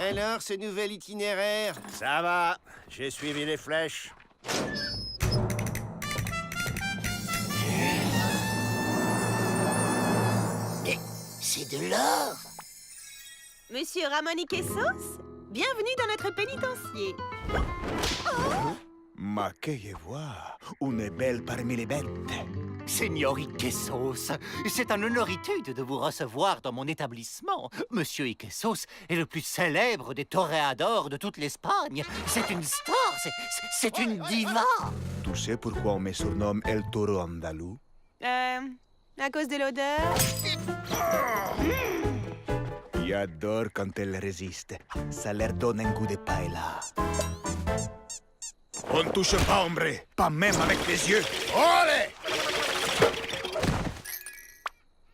Alors, ce nouvel itinéraire? Ça va, j'ai suivi les flèches. Mais c'est de l'or! Monsieur Ramon Quesos, bienvenue dans notre pénitencier. Ma que voir, une belle parmi les bêtes. Seigneur Iquesos, c'est un honneur-itude de vous recevoir dans mon établissement. Monsieur Iquesos est le plus célèbre des toréadors de toute l'Espagne. C'est une star, c'est une diva. Tu sais pourquoi on me surnomme El Toro Andalou? À cause de l'odeur? J'adore quand elle résiste. Ça leur donne un goût de paella. On ne touche pas, hombre. Pas même avec les yeux. Olé!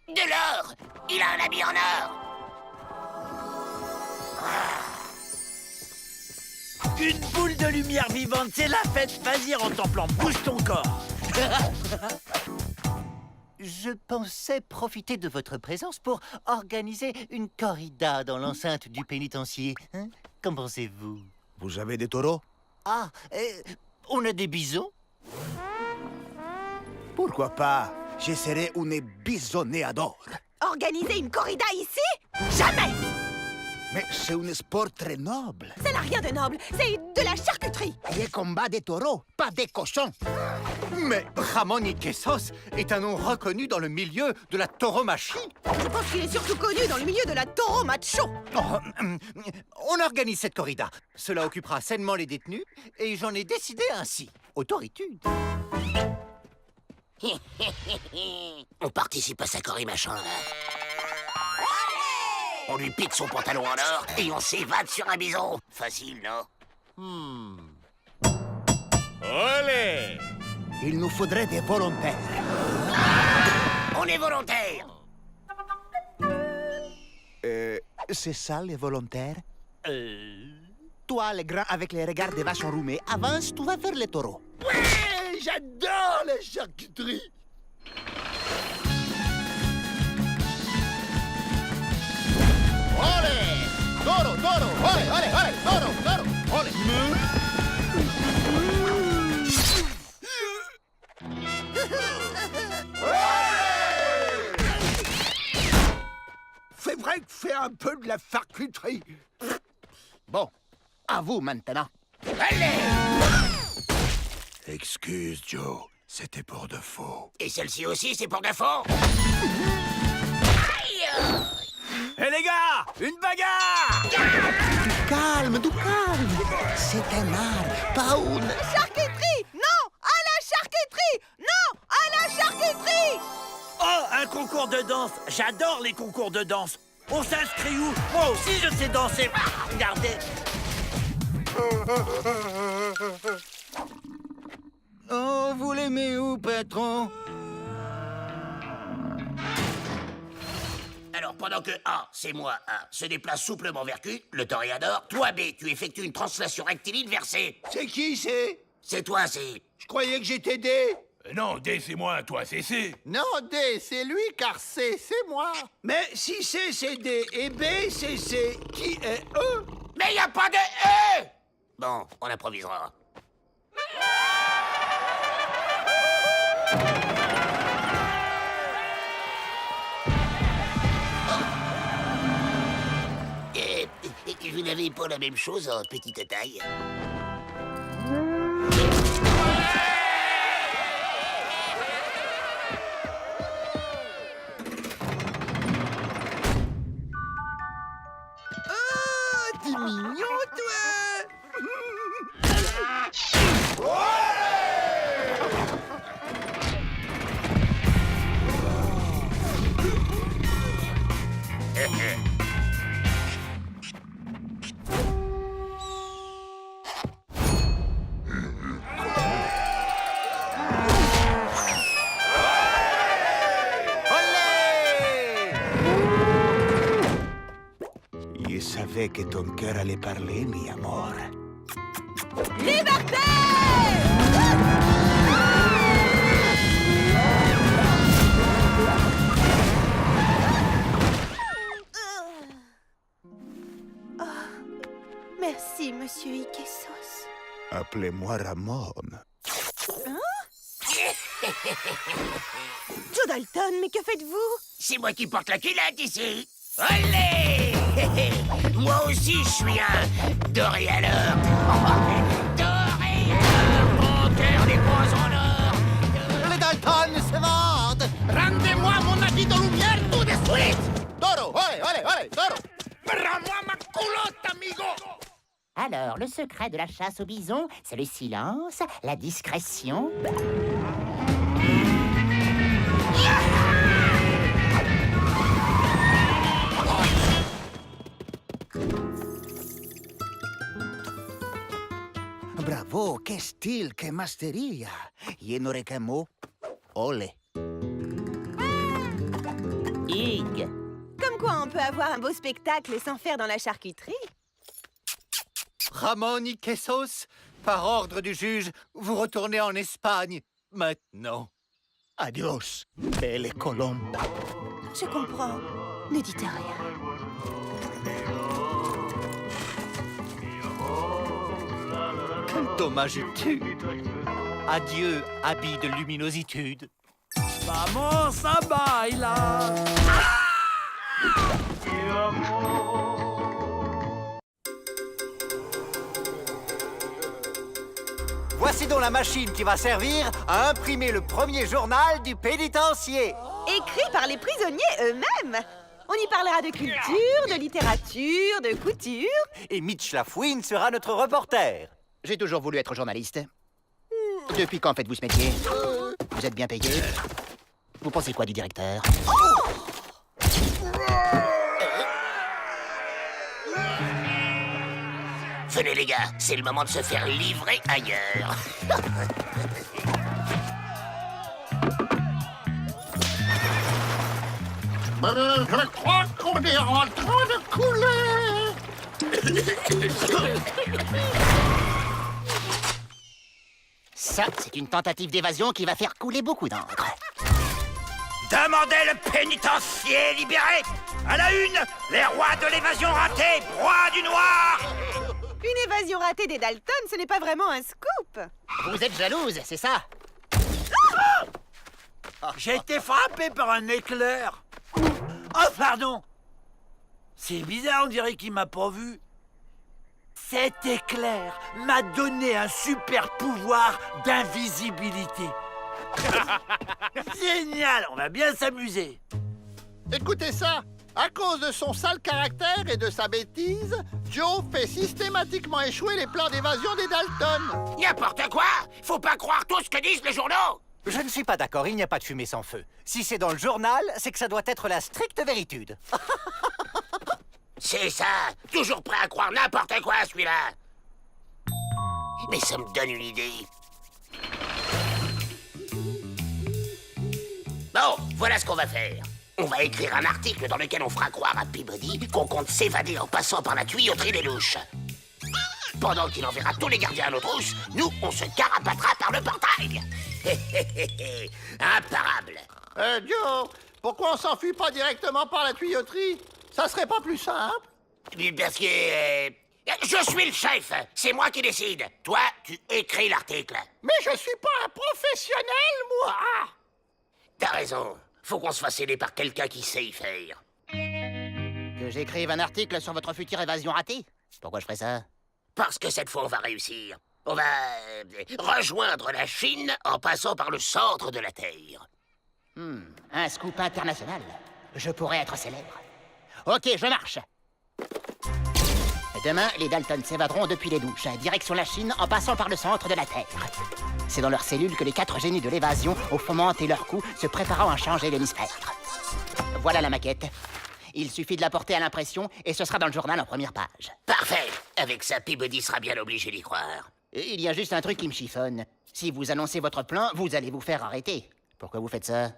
De l'or! Il a un habit en or! Une boule de lumière vivante, c'est la fête. Vas-y, Rentemplant, bouge ton corps. Je pensais profiter de votre présence pour organiser une corrida dans l'enceinte du pénitencier. Hein? Qu'en pensez-vous? Vous avez des taureaux? Ah, on a des bisons? Pourquoi pas? Je serai une bisonnéador. Organiser une corrida ici? Jamais! Mais c'est un sport très noble. Ça n'a rien de noble, c'est de la charcuterie. Les combats des taureaux, pas des cochons. Mais Ramon Iquesos est un nom reconnu dans le milieu de la tauromachie. Je pense qu'il est surtout connu dans le milieu de la taureau macho. On organise cette corrida. Cela occupera sainement les détenus et j'en ai décidé ainsi. Autoritude. On participe à sa corrimachin, là. On lui pique son pantalon en or et on s'évade sur un bison. Facile, non? Olé! Il nous faudrait des volontaires. On est volontaires. C'est ça, les volontaires? Toi, le grand avec les regards des vaches enrhumées, avance, tu vas faire les taureaux. Ouais, j'adore la charcuterie. Olé! Toro, toro! Olé, olé, olé! Toro, toro! Olé! C'est vrai que fais un peu de la charcuterie. Bon, à vous maintenant. Excuse, Joe. C'était pour de faux. Et celle-ci aussi, c'est pour de faux. Hé les gars, une bagarre! Calme, du calme. C'est un art, pas une... Charcuterie! Non! À la charcuterie! Non! À la charcuterie! Oh, un concours de danse. J'adore les concours de danse. On s'inscrit où? Moi aussi, je sais danser. Regardez. Oh, vous l'aimez où, patron? Alors, pendant que A, c'est moi, A, se déplace souplement vers Q, le toréador, toi, B, tu effectues une translation rectiligne vers C. C'est qui, c'est? C'est toi, C. Je croyais que j'étais D. Non, D, c'est moi, toi, c'est C. Non, D, c'est lui, car C, c'est moi. Mais si C, c'est D, et B, c'est C, qui est E? Mais y a pas de E! Bon, on improvisera. Vous n'avez pas la même chose en petite taille? Ah, t'es mignon, toi! Je savais que ton cœur allait parler, mi amor. Liberté! Appelez-moi Ramon. Joe Dalton, mais que faites-vous? C'est moi qui porte la culotte ici. Allez! Moi aussi, je suis un Doréalor. Doréalor, monteur des points en or. Les Dalton se vendent. Rendez-moi mon habit de lumière tout de suite. Toro, toro. Rends-moi ma culotte, amigo! Alors, le secret de la chasse au bison, c'est le silence, la discrétion. Bravo, quel style, quelle masteria. Je n'aurai qu'un mot. Olé. Hugues. Comme quoi on peut avoir un beau spectacle sans faire dans la charcuterie. Ramon y Quesos, par ordre du juge, vous retournez en Espagne maintenant. Adios, belle colombe. Je comprends. Ne dites rien. Quel dommagitude. Adieu, habit de luminositude. Vamos a bailar. Voici donc la machine qui va servir à imprimer le premier journal du pénitencier. Écrit par les prisonniers eux-mêmes. On y parlera de culture, de littérature, de couture. Et Mitch Lafouine sera notre reporter. J'ai toujours voulu être journaliste. Depuis quand faites-vous ce métier? Vous êtes bien payé? Vous pensez quoi du directeur? Venez les gars, c'est le moment de se faire livrer ailleurs. Je crois qu'on est en train de couler. Ça, c'est une tentative d'évasion qui va faire couler beaucoup d'encre. Demandez le pénitencier libéré. À la une, les rois de l'évasion ratée, proie du noir. Une évasion ratée des Dalton, ce n'est pas vraiment un scoop. Vous êtes jalouse, c'est ça? J'ai été frappé par un éclair. Oh, pardon. C'est bizarre, on dirait qu'il m'a pas vu. Cet éclair m'a donné un super pouvoir d'invisibilité. Génial, on va bien s'amuser. Écoutez ça. À cause de son sale caractère et de sa bêtise, Joe fait systématiquement échouer les plans d'évasion des Dalton. N'importe quoi! Faut pas croire tout ce que disent les journaux! Je ne suis pas d'accord, il n'y a pas de fumée sans feu. Si c'est dans le journal, c'est que ça doit être la stricte véritude. C'est ça! Toujours prêt à croire n'importe quoi, celui-là! Mais ça me donne une idée. Bon, voilà ce qu'on va faire. On va écrire un article dans lequel on fera croire à Peabody qu'on compte s'évader en passant par la tuyauterie des louches. Pendant qu'il enverra tous les gardiens à nos trousses, nous, on se carapatera par le portail. Imparable. Joe, pourquoi on s'enfuit pas directement par la tuyauterie? Ça serait pas plus simple? Parce que... je suis le chef. C'est moi qui décide. Toi, tu écris l'article. Mais je suis pas un professionnel, moi! T'as raison. Faut qu'on se fasse aider par quelqu'un qui sait y faire. Que j'écrive un article sur votre future évasion ratée? Pourquoi je ferais ça? Parce que cette fois, on va réussir. On va rejoindre la Chine en passant par le centre de la Terre. Un scoop international. Je pourrais être célèbre. Ok, je marche. Demain, les Dalton s'évaderont depuis les douches, direction la Chine en passant par le centre de la Terre. C'est dans leurs cellules que les 4 génies de l'évasion ont fomenté leur coup, se préparant à changer l'hémisphère. Voilà la maquette. Il suffit de la porter à l'impression et ce sera dans le journal en première page. Parfait. Avec ça, Peabody sera bien obligé d'y croire. Et il y a juste un truc qui me chiffonne. Si vous annoncez votre plan, vous allez vous faire arrêter. Pourquoi vous faites ça?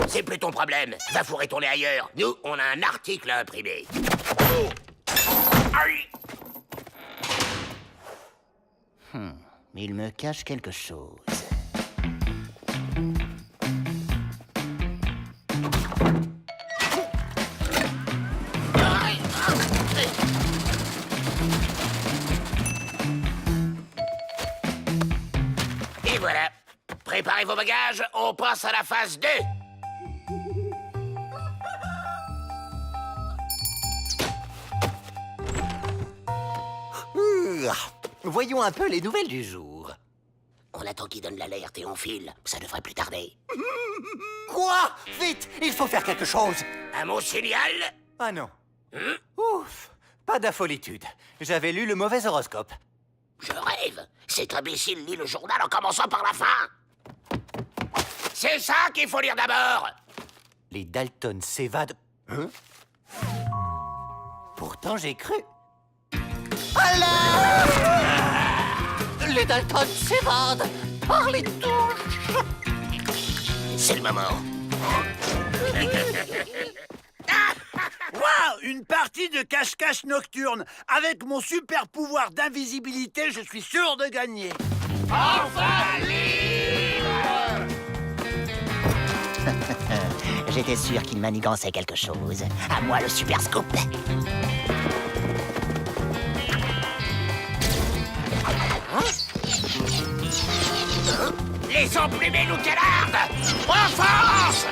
C'est plus ton problème. Va vous retourner ailleurs. Nous, on a un article à imprimer. Aïe! Il me cache quelque chose. tournage, on passe à la phase 2. Voyons un peu les nouvelles du jour. On attend qu'il donne l'alerte et on file. Ça devrait plus tarder. Quoi? Vite, il faut faire quelque chose. À mon signal. Ah non. Ouf, pas d'affolitude. J'avais lu le mauvais horoscope. Je rêve. Cet imbécile lit le journal en commençant par la fin. C'est ça qu'il faut lire d'abord. Les Dalton s'évadent. Hein? Pourtant, j'ai cru. Alors, les Dalton s'évadent par les touches. C'est le moment. Waouh, une partie de cache-cache nocturne. Avec mon super pouvoir d'invisibilité, je suis sûr de gagner. J'étais sûr qu'il manigançait quelque chose. À moi le super scoop. Les emplumés nous canardent. Offense.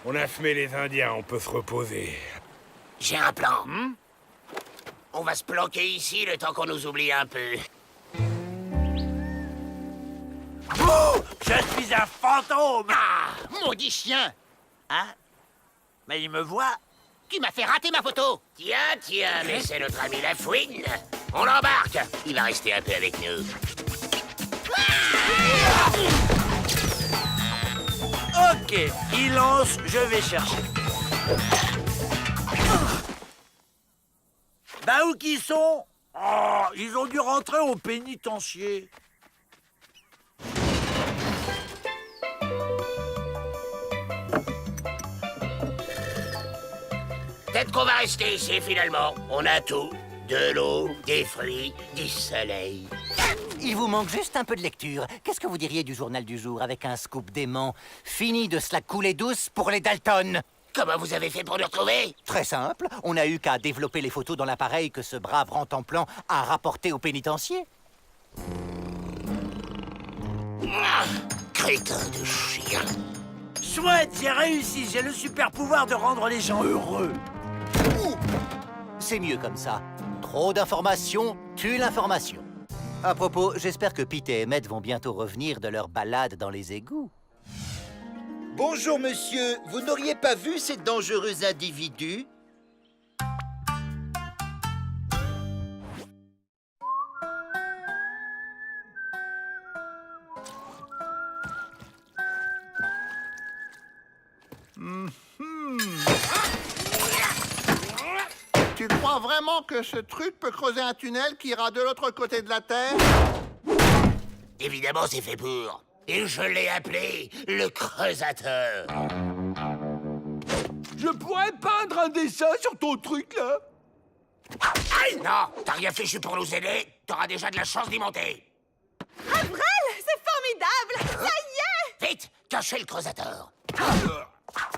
On a fumé les Indiens, on peut se reposer. J'ai un plan. On va se planquer ici le temps qu'on nous oublie un peu. Je suis un fantôme. Ah, maudit chien. Hein? Mais il me voit. Tu m'as fait rater ma photo. Tiens, mais c'est notre ami la fouine. On l'embarque. Il va rester un peu avec nous. Ok, il lance, je vais chercher. Bah où qu'ils sont? Oh, ils ont dû rentrer au pénitencier. Peut-être qu'on va rester ici finalement. On a tout. De l'eau, des fruits, du soleil. Il vous manque juste un peu de lecture. Qu'est-ce que vous diriez du journal du jour avec un scoop dément? Fini de se la couler douce pour les Dalton. Comment vous avez fait pour nous retrouver? Très simple, on n'a eu qu'à développer les photos dans l'appareil que ce brave Rentemplant a rapporté au pénitencier. Ah, crétin de chien. Chouette, j'ai réussi. J'ai le super pouvoir de rendre les gens heureux. C'est mieux comme ça. Trop d'informations tue l'information. À propos, j'espère que Pete et Emmett vont bientôt revenir de leur balade dans les égouts. Bonjour, monsieur. Vous n'auriez pas vu ces dangereux individus? Tu crois vraiment que ce truc peut creuser un tunnel qui ira de l'autre côté de la Terre? Évidemment, c'est fait pour. Et je l'ai appelé le creusateur. Je pourrais peindre un dessin sur ton truc, là? Aïe! Non, t'as rien fichu pour nous aider. T'auras déjà de la chance d'y monter. Avril, c'est formidable! Ça y est! Vite, cachez le creusateur.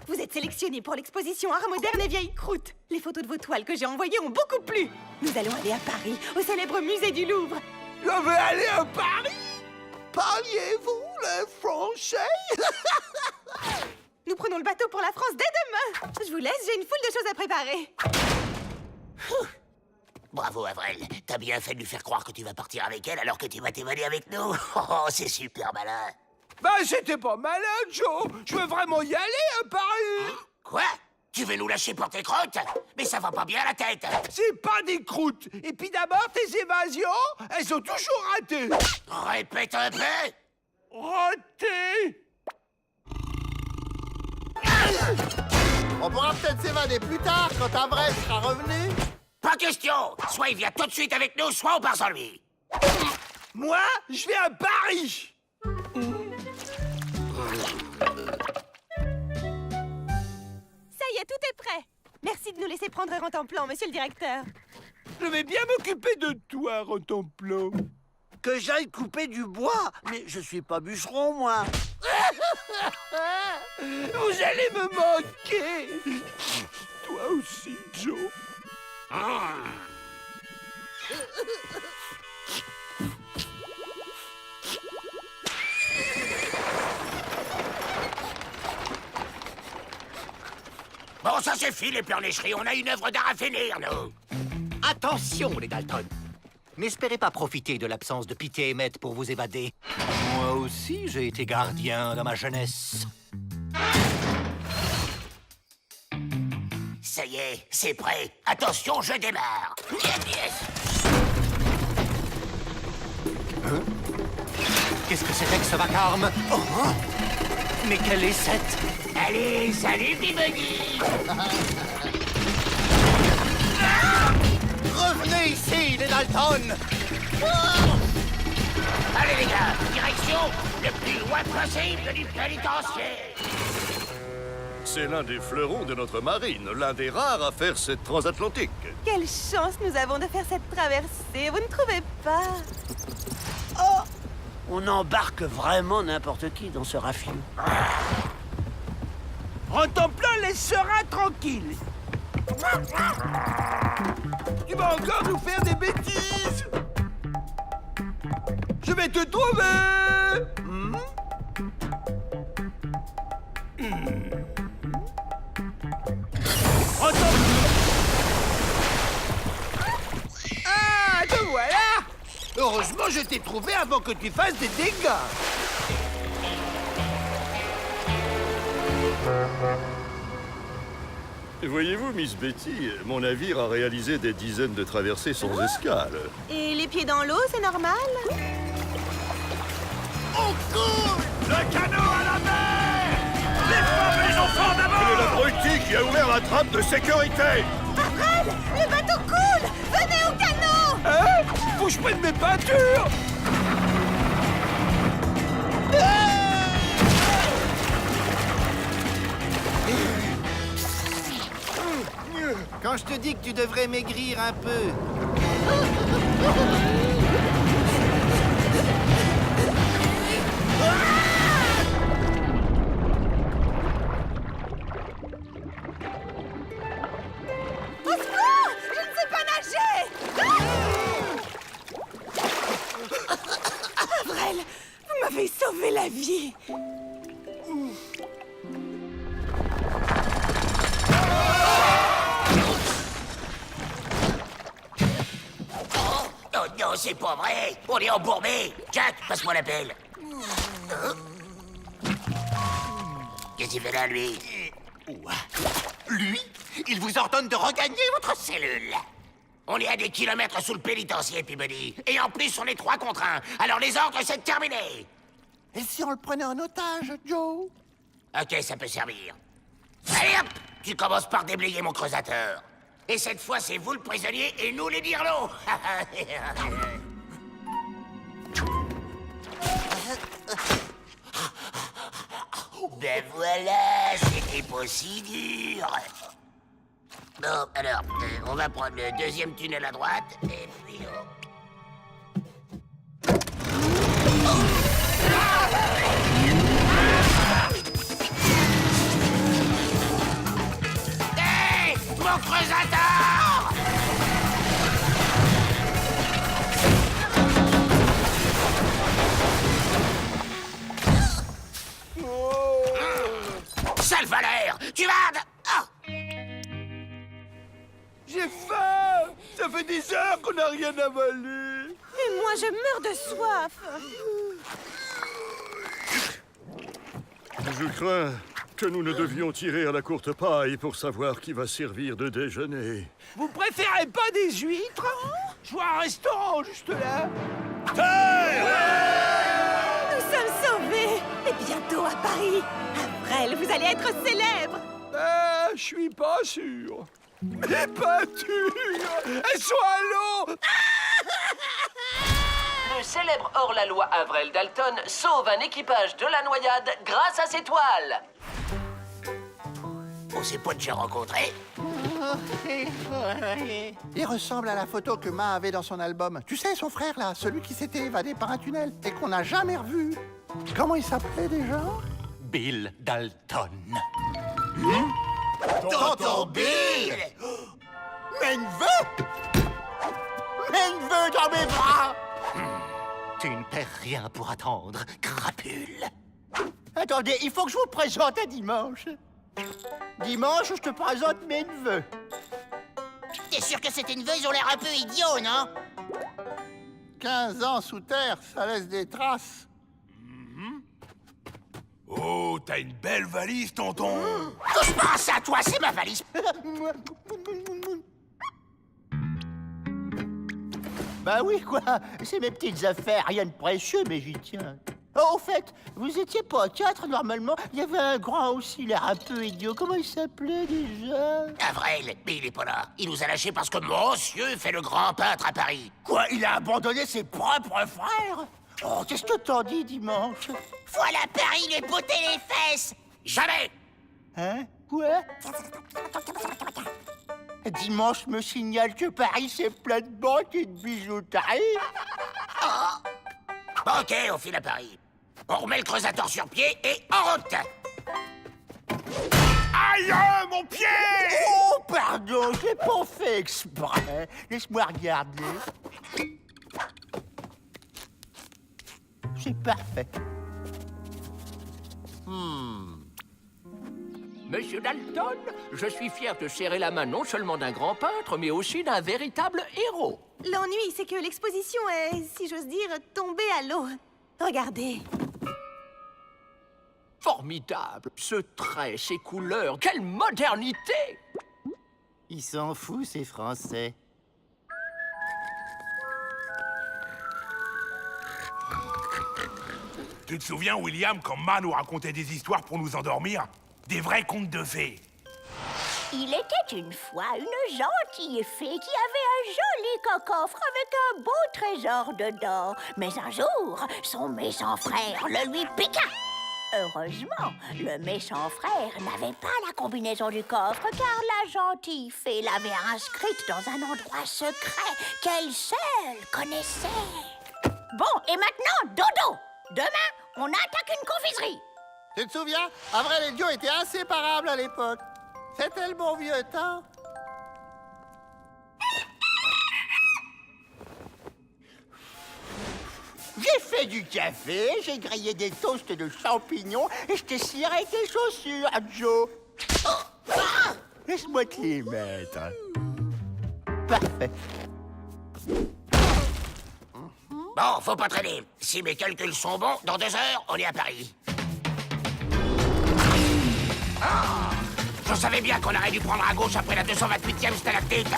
Vous êtes sélectionné pour l'exposition Art moderne et vieilles croûtes. Les photos de vos toiles que j'ai envoyées ont beaucoup plu. Nous allons aller à Paris, au célèbre musée du Louvre. Je veux aller à Paris. Parliez-vous le français? Nous prenons le bateau pour la France dès demain. Je vous laisse, j'ai une foule de choses à préparer. Bravo, Avril. T'as bien fait de lui faire croire que tu vas partir avec elle alors que tu vas t'évader avec nous. Oh, c'est super malin. Bah, c'était pas malin, Joe. Je veux vraiment y aller à Paris. Quoi? Tu veux nous lâcher pour tes crottes? Mais ça va pas bien à la tête. C'est pas des croûtes. Et puis d'abord, tes évasions, elles sont toujours ratées. Répète un peu. Ratées. On pourra peut-être s'évader plus tard quand Avril sera revenu. Pas question. Soit il vient tout de suite avec nous, soit on part sans lui. Moi, je vais à Paris. Ça y est, tout est prêt. Merci de nous laisser prendre Rentemplant, monsieur le directeur. Je vais bien m'occuper de toi, Rentemplant. Que j'aille couper du bois. Mais je suis pas bûcheron, moi. Vous allez me manquer. Toi aussi, Joe. Bon, ça suffit, les pleurnicheries. On a une œuvre d'art à finir, nous. Attention, les Dalton. N'espérez pas profiter de l'absence de Pité et Emmett pour vous évader. Moi aussi, j'ai été gardien dans ma jeunesse. Ça y est, c'est prêt. Attention, je démarre. Qu'est-ce que c'était que ce vacarme? Oh, hein? Mais quelle est cette... Allez, salut, Peabody. Revenez ici, les Dalton! Allez, les gars, direction le plus loin possible du pénitencier. C'est l'un des fleurons de notre marine, l'un des rares à faire cette transatlantique. Quelle chance nous avons de faire cette traversée, vous ne trouvez pas? Oh! On embarque vraiment n'importe qui dans ce rafio. Rentemplant les serins tranquilles. Tu vas encore nous faire des bêtises. Je vais te trouver. Ah, te voilà. Heureusement, je t'ai trouvé avant que tu fasses des dégâts. Voyez-vous, Miss Betty, mon navire a réalisé des dizaines de traversées sans escale. Et les pieds dans l'eau, c'est normal? On coule. Le canot à la mer. Les femmes et les enfants d'abord. C'est l'abruti qui a ouvert la trappe de sécurité. Avril, le bateau coule! Venez au canot! Hein? Faut que je prenne mes peintures. Quand je te dis que tu devrais maigrir un peu. Au secours! Je ne sais pas nager! Avril, vous m'avez sauvé la vie! Oh non, c'est pas vrai. On est embourbé. Jack, passe-moi la pelle. Qu'est-ce qu'il fait là, lui? Lui, il vous ordonne de regagner votre Cellule. On est à des kilomètres sous le pénitencier, Peabody. Et en plus, on est 3 contre 1. Alors les ordres, c'est terminé. Et si on le prenait en otage, Joe? Ok, ça peut servir. Allez hop! Tu commences par déblayer mon creusateur. Et cette fois, c'est vous le prisonnier et nous les dirlots. Ben voilà, c'était pas si dur. Bon, alors, on va prendre le deuxième tunnel à droite, et puis... Hey! Mon creusateur! Sale valeur! Tu vas... Oh! J'ai faim. Ça fait des heures qu'on n'a rien avalé. Et moi, je meurs de soif! Je crains que nous ne devions tirer à la courte paille pour savoir qui va servir de déjeuner. Vous préférez pas des huîtres? Je vois un restaurant juste là. Nous sommes sauvés! Et bientôt à Paris! Avril, vous allez être célèbre! Je suis pas sûr. Mes peintures, elles sont à l'eau. Le célèbre hors-la-loi Avril Dalton sauve un équipage de la noyade grâce à ses toiles. On s'est pas déjà rencontrés. Il ressemble à la photo que Ma avait dans son album. Tu sais, son frère, là, celui qui s'était évadé par un tunnel et qu'on n'a jamais revu. Comment il s'appelait déjà? Bill Dalton. Tonton Bill! Mes neveux! Mes neveux dans mes bras! Tu ne perds rien pour attendre, crapule. Attendez, il faut que je vous présente à dimanche. Dimanche, je te présente mes neveux. T'es sûr que c'était une veuve, ils ont l'air un peu idiots, non? 15 ans sous terre, ça laisse des traces. Oh, t'as une belle valise, tonton. Touche pas à ça, toi, c'est ma valise. Bah oui, quoi. C'est mes petites affaires, rien de précieux, mais j'y tiens. Oh, au fait, vous étiez pas 4, normalement. Il y avait un grand aussi, l'air un peu idiot. Comment il s'appelait, déjà? Avril, mais il est pas là. Il nous a lâchés parce que monsieur fait le grand peintre à Paris. Quoi, il a abandonné ses propres frères? Oh, qu'est-ce que t'en dis, dimanche? Voilà Paris lui botter les fesses. Jamais. Hein? Quoi? Dimanche me signale que Paris, c'est plein de banques et de bijouterie. Ok, on file à Paris. On remet le creusateur sur pied et en route. Aïe, mon pied! Oh, pardon, j'ai pas fait exprès. Laisse-moi regarder. C'est parfait. Monsieur Dalton, je suis fier de serrer la main non seulement d'un grand peintre, mais aussi d'un véritable héros. L'ennui, c'est que l'exposition est, si j'ose dire, tombée à l'eau. Regardez. Formidable, ce trait, ces couleurs, quelle modernité! Ils s'en foutent, ces Français. Tu te souviens, William, quand Ma nous racontait des histoires pour nous endormir? Des vrais contes de fées. Il était une fois une gentille fée qui avait un joli coffre avec un beau trésor dedans. Mais un jour, son méchant frère le lui piqua. Heureusement, le méchant frère n'avait pas la combinaison du coffre car la gentille fée l'avait inscrite dans un endroit secret qu'elle seule connaissait. Bon, et maintenant, dodo! Demain, on attaque une confiserie. Tu te souviens? Avril et Joe étaient inséparables à l'époque. C'était le bon vieux temps. J'ai fait du café, j'ai grillé des toasts de champignons et je t'ai ciré tes chaussures, Joe. Laisse-moi te les mettre. Parfait. Bon, faut pas traîner. Si mes calculs sont bons, dans 2 heures, on est à Paris. Je savais bien qu'on aurait dû prendre à gauche après la 228e stalactite.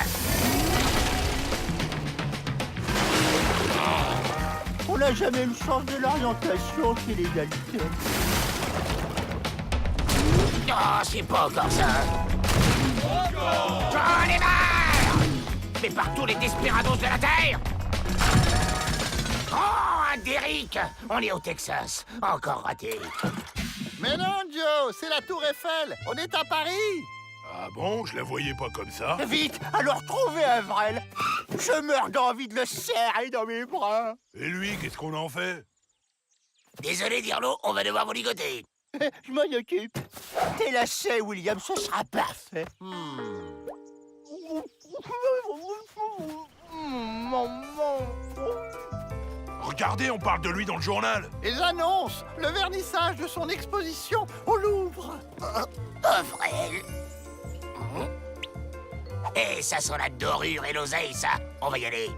On n'a jamais le sens de l'orientation chez les Dalton. Oh, c'est pas encore ça. J'en ai marre! Mais partout les desperados de la Terre! Oh, un Derrick! On est au Texas. Encore raté. Mais non, Joe, c'est la Tour Eiffel. On est à Paris. Ah bon, je la voyais pas comme ça. Vite, alors trouvez Avril. Je meurs d'envie de le serrer dans mes bras. Et lui, qu'est-ce qu'on en fait? Désolé, Dirlo, on va devoir vous ligoter. Je m'en occupe. T'es lâché, William, ce sera parfait. Regardez, on parle de lui dans le journal. Ils annoncent le vernissage de son exposition au Louvre. Avril. Eh, ça sent la dorure et l'oseille, ça. On va y aller.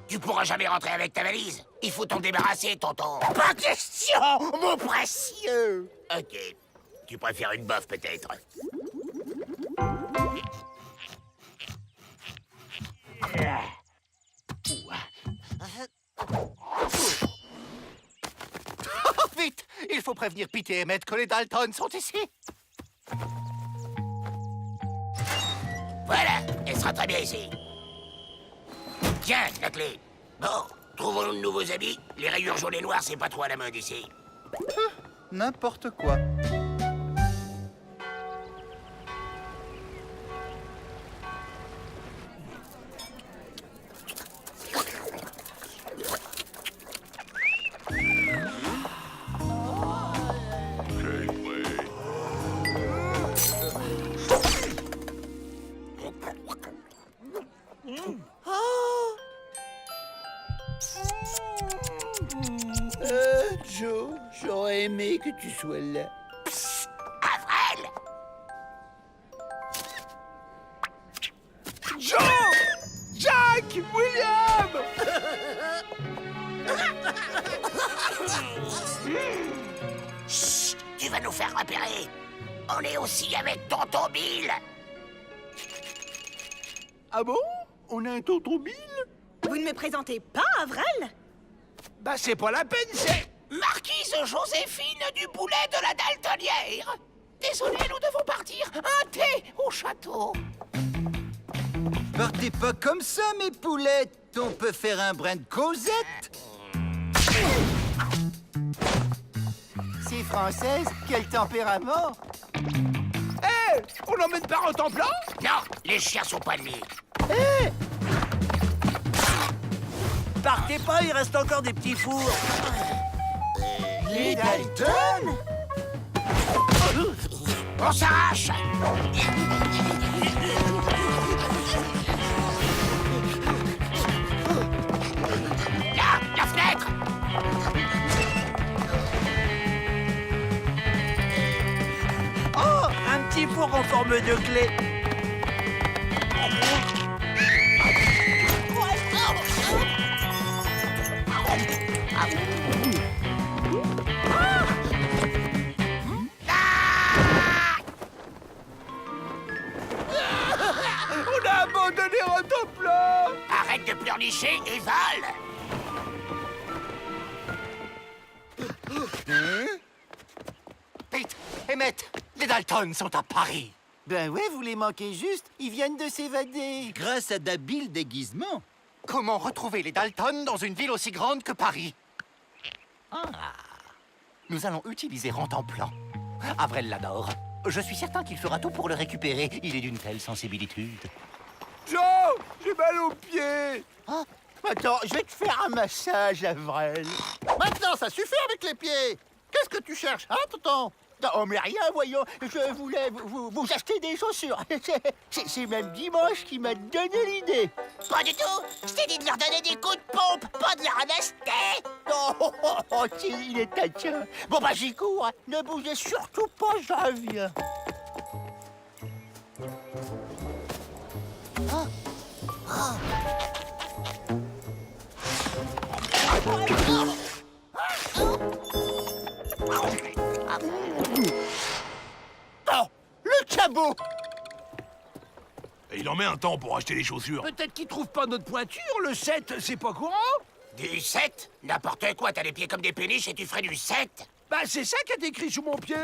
Tu pourras jamais rentrer avec ta valise. Il faut t'en débarrasser, tonton. Pas question, mon précieux. Ok. Tu préfères une bof, peut-être. Vite, il faut prévenir Pete et Emmett que les Dalton sont ici. Voilà, elle sera très bien ici. Tiens, la clé. Bon, trouvons-nous de nouveaux habits. Les rayures jaunes et noires, c'est pas trop à la mode ici. N'importe quoi. aimé que tu sois là. Avril! Joe! Jack! William! Chut! Tu vas nous faire repérer. On est aussi avec tonton Bill. Ah bon? On a un tonton Bill? Vous ne me présentez pas, Avril? Bah c'est pas la peine, c'est... Marquise Joséphine du Boulet de la Daltonnière. Désolé, nous devons partir. Un thé au château. Partez pas comme ça, mes poulettes. On peut faire un brin de causette. C'est française, quel tempérament! Hé! On n'emmène pas en temps-plein? Non, les chiens sont pas de lit. Partez pas, il reste encore des petits fours. Les Dalton? On s'arrache. Là, la fenêtre. Oh, un petit four en forme de clé. On a abandonné un temps-plein! Arrête de pleurnicher et vole. Pete, Emmett, les Dalton sont à Paris. Ben ouais, vous les manquez juste, ils viennent de s'évader. Grâce à d'habiles déguisements. Comment retrouver les Dalton dans une ville aussi grande que Paris? Nous allons utiliser Rantanplan. Avril l'adore. Je suis certain qu'il fera tout pour le récupérer. Il est d'une telle sensibilitude. Joe! J'ai mal aux pieds! Ah, attends, je vais te faire un massage, Avril. Maintenant, ça suffit avec les pieds. Qu'est-ce que tu cherches, hein, tonton? Oh, mais rien, voyons. Je voulais vous acheter des chaussures. C'est même Dimanche qui m'a donné l'idée. Pas du tout. Je t'ai dit de leur donner des coups de pompe, pas de leur en acheter. Oh, il est taquin. Bon, bah, j'y cours. Hein. Ne bougez surtout pas, je reviens. Oh, le cabot! Il en met un temps pour acheter les chaussures. Peut-être qu'il trouve pas notre pointure, le 7, c'est pas courant? Du 7? N'importe quoi, t'as les pieds comme des péniches et tu ferais du 7? Bah c'est ça qui est écrit sous mon pied.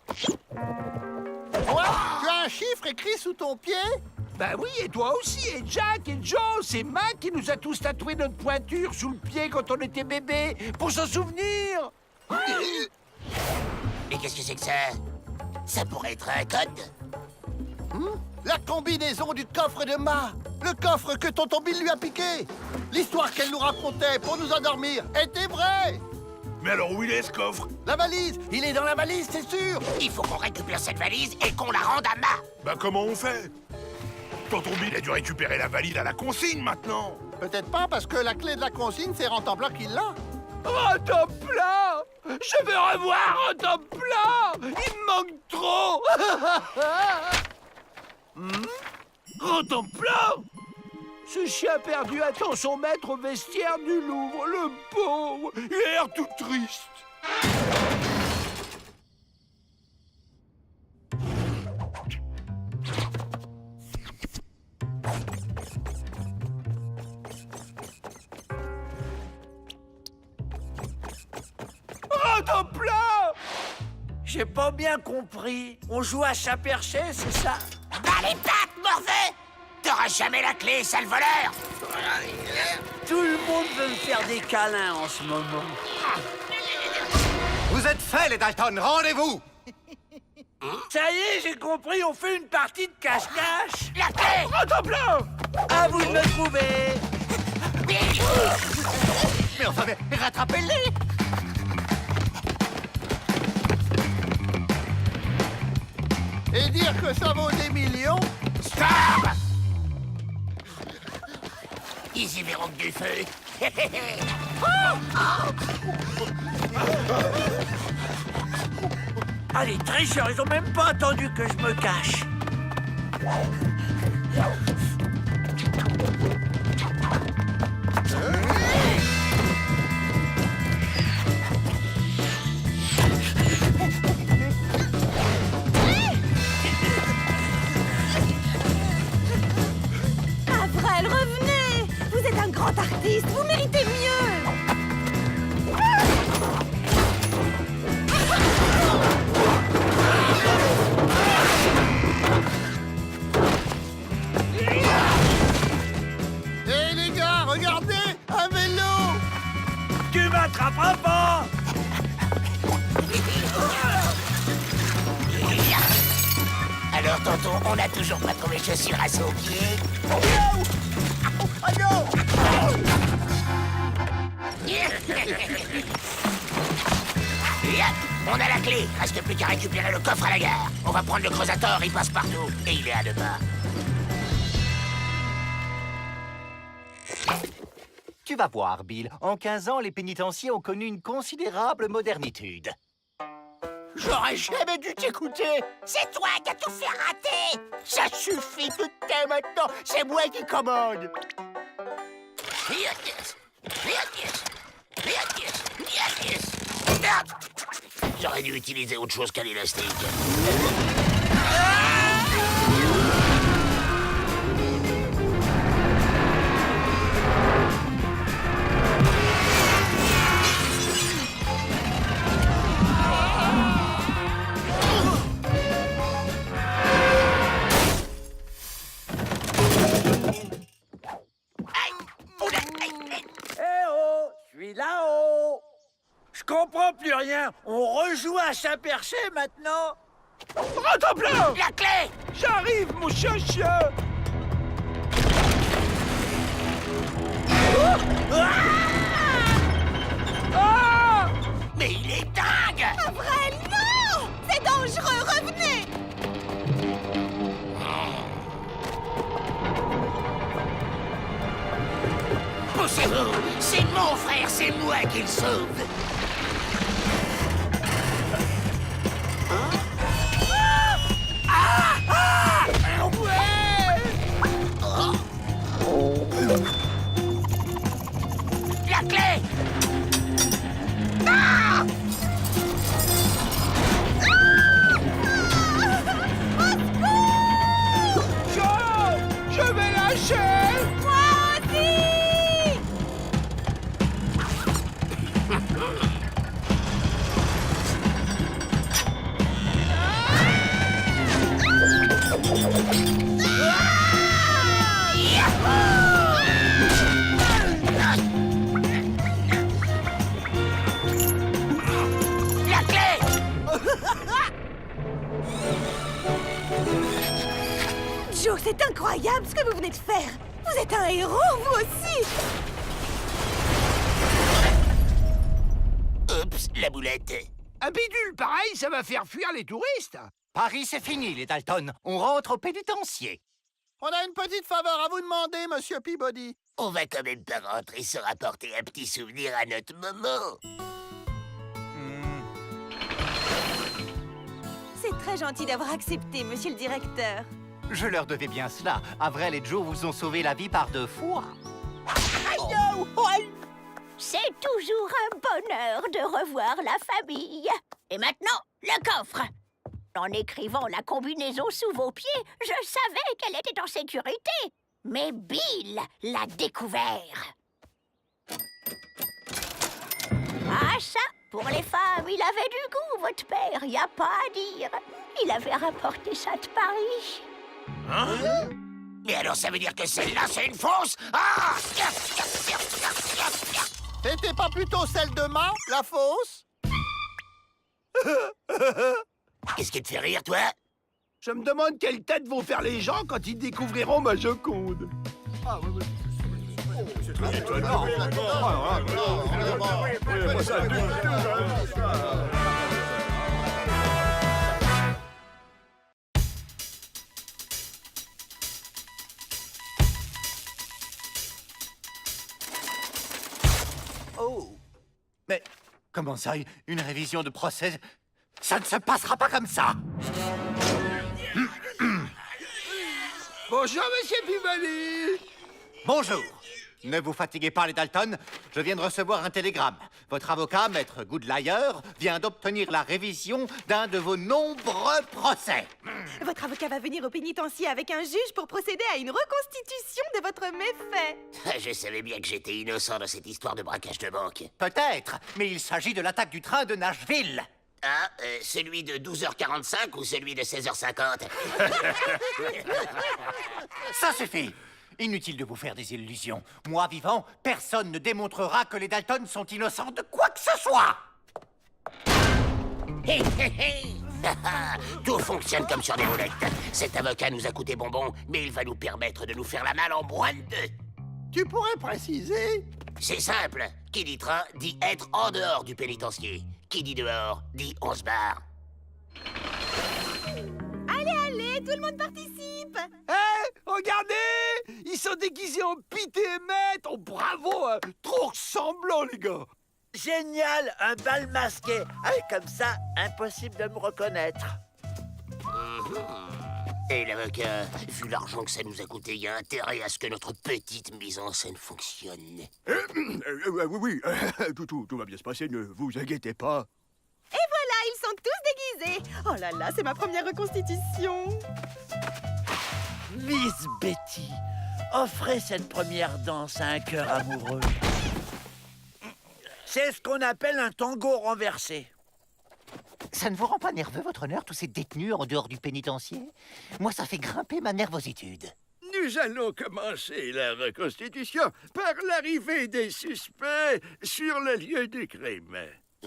Quoi? Tu as un chiffre écrit sous ton pied? Bah oui, et toi aussi, et Jack, et Joe, c'est Mac qui nous a tous tatoué notre pointure sous le pied quand on était bébé, pour s'en souvenir. Mais qu'est-ce que c'est que ça? Ça pourrait être un code? La combinaison du coffre de Ma, le coffre que tonton Bill lui a piqué. L'histoire qu'elle nous racontait pour nous endormir était vraie. Mais alors où il est ce coffre? La valise, il est dans la valise, c'est sûr. Il faut qu'on récupère cette valise et qu'on la rende à Ma. Bah comment on fait? Tonton Bill a dû récupérer la valise à la consigne maintenant. Peut-être pas, parce que la clé de la consigne, c'est Rantanplan qui l'a. Rantanplan! Je veux revoir Rantanplan! Il me manque trop! Rantanplan! Ce chien perdu attend son maître au vestiaire du Louvre. Le pauvre! Il a l'air tout triste. Rantanplan! J'ai pas bien compris. On joue à chat perché, c'est ça? Bah les pattes, morveux! T'auras jamais la clé, sale voleur! Tout le monde veut me faire des câlins en ce moment. Vous êtes faits, les Dalton, rendez-vous! Ça y est, j'ai compris, on fait une partie de cache-cache. La clé! Rantanplan! À vous de me trouver. Mais enfin, mais rattrapez-les! Et dire que ça vaut des millions? Stop! Ils y verront que du feu. Ah, les tricheurs, ils ont même pas attendu que je me cache. Avrel, revenez! Vous êtes un grand artiste, vous méritez mieux! Hé les gars, regardez, un vélo! Tu m'attraperas pas! Alors, tonton, on n'a toujours pas trouvé chaussures à son pied. Oh non! On a la clé. Reste plus qu'à récupérer le coffre à la gare. On va prendre le creusator, il passe partout. Et il est à 2 pas. Tu vas voir, Bill. En 15 ans, les pénitenciers ont connu une considérable modernitude. J'aurais jamais dû t'écouter. C'est toi qui as tout fait rater. Ça suffit, tu te tais maintenant. C'est moi qui commande. Merde. J'aurais dû utiliser autre chose qu'un élastique. Eh oh, je suis là-haut. Je comprends plus rien. On rejoue à Chat-Perché maintenant. Attends-là! La clé! J'arrive, mon chien-chien! Ah! Mais il est dingue! Avrel, non! C'est dangereux, revenez! Poussez-vous! C'est mon frère, c'est moi qui le sauve! La clé! Ah! Je vais lâcher! Moi aussi! La clé! Joe, c'est incroyable ce que vous venez de faire! Vous êtes un héros, vous aussi! Oups, la boulette. Un bidule pareil, ça va faire fuir les touristes. Paris, c'est fini, les Dalton. On rentre au pénitencier. On a une petite faveur à vous demander, monsieur Peabody. On va quand même pas rentrer sans rapporter un petit souvenir à notre maman. C'est très gentil d'avoir accepté, monsieur le directeur. Je leur devais bien cela. Avrel et Joe vous ont sauvé la vie par 2 fois. C'est toujours un bonheur de revoir la famille. Et maintenant, le coffre. En écrivant la combinaison sous vos pieds, je savais qu'elle était en sécurité. Mais Bill l'a découvert. Ah ça, pour les femmes, il avait du goût, votre père, y a pas à dire. Il avait rapporté ça de Paris. Hein? Mais alors ça veut dire que celle-là, c'est une fausse? Ah! C'était pas plutôt celle de Ma, la fausse? Qu'est-ce qui te fait rire, toi? Je me demande quelle tête vont faire les gens quand ils découvriront ma Joconde. Ah, oui, oui. C'est très étonnant. Oh! Mais comment ça, une révision de procès? Ça ne se passera pas comme ça. Bonjour, monsieur Peabody. Bonjour. Ne vous fatiguez pas, les Dalton. Je viens de recevoir un télégramme. Votre avocat, Maître Goodlier, vient d'obtenir la révision d'un de vos nombreux procès. Votre avocat va venir au pénitencier avec un juge pour procéder à une reconstitution de votre méfait. Je savais bien que j'étais innocent dans cette histoire de braquage de banque. Peut-être, mais il s'agit de l'attaque du train de Nashville. Ah, celui de 12h45 ou celui de 16h50? Ça suffit. Inutile de vous faire des illusions. Moi, vivant, personne ne démontrera que les Dalton sont innocents de quoi que ce soit. Hé, hé, hé. Tout fonctionne comme sur des roulettes. Cet avocat nous a coûté bonbon, mais il va nous permettre de nous faire la malle en moins de 2. Tu pourrais préciser? C'est simple. Qui dit train dit être en dehors du pénitencier. Qui dit dehors dit on se barre. Allez, tout le monde participe. Regardez, ils sont déguisés en Pete et Maître. Oh, bravo, hein. Trop ressemblant, les gars. Génial, un bal masqué. Ah, comme ça, impossible de me reconnaître. Et l'avocat, vu l'argent que ça nous a coûté, il y a intérêt à ce que notre petite mise en scène fonctionne. Oui, tout va bien se passer, ne vous inquiétez pas. Et voilà, ils sont tous déguisés. Oh là là, c'est ma première reconstitution. Miss Betty, offrez cette première danse à un cœur amoureux. C'est ce qu'on appelle un tango renversé. Ça ne vous rend pas nerveux, votre honneur, tous ces détenus en dehors du pénitencier? Moi, ça fait grimper ma nervositude. Nous allons commencer la reconstitution par l'arrivée des suspects sur le lieu du crime.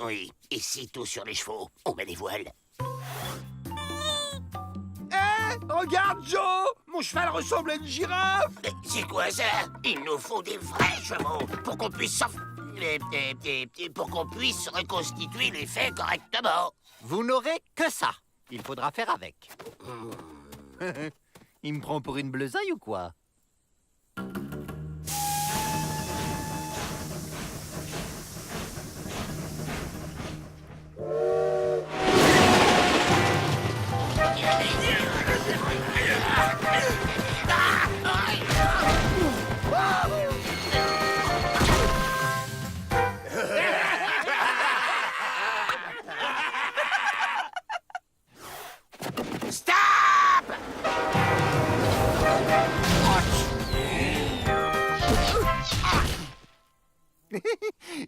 Oui, et sitôt sur les chevaux, on met les voiles. Regarde, Joe, mon cheval ressemble à une girafe. Mais c'est quoi ça? Il nous faut des vrais chevaux pour qu'on puisse pour qu'on puisse reconstituer les faits correctement. Vous n'aurez que ça. Il faudra faire avec. Il me prend pour une bleusaille ou quoi?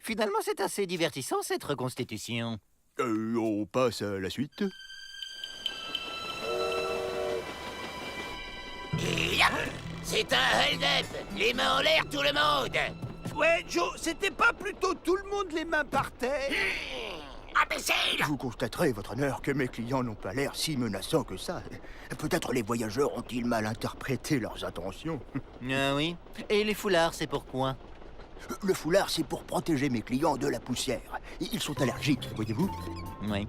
Finalement, c'est assez divertissant, cette reconstitution. On passe à la suite. C'est un hold-up. Les mains en l'air, tout le monde. Ouais, Joe, c'était pas plutôt tout le monde les mains par terre? Imbécile! Vous constaterez, votre honneur, que mes clients n'ont pas l'air si menaçants que ça. Peut-être les voyageurs ont-ils mal interprété leurs intentions. Ah oui? Et les foulards, c'est pourquoi? Le foulard, c'est pour protéger mes clients de la poussière. Ils sont allergiques, voyez-vous. Oui.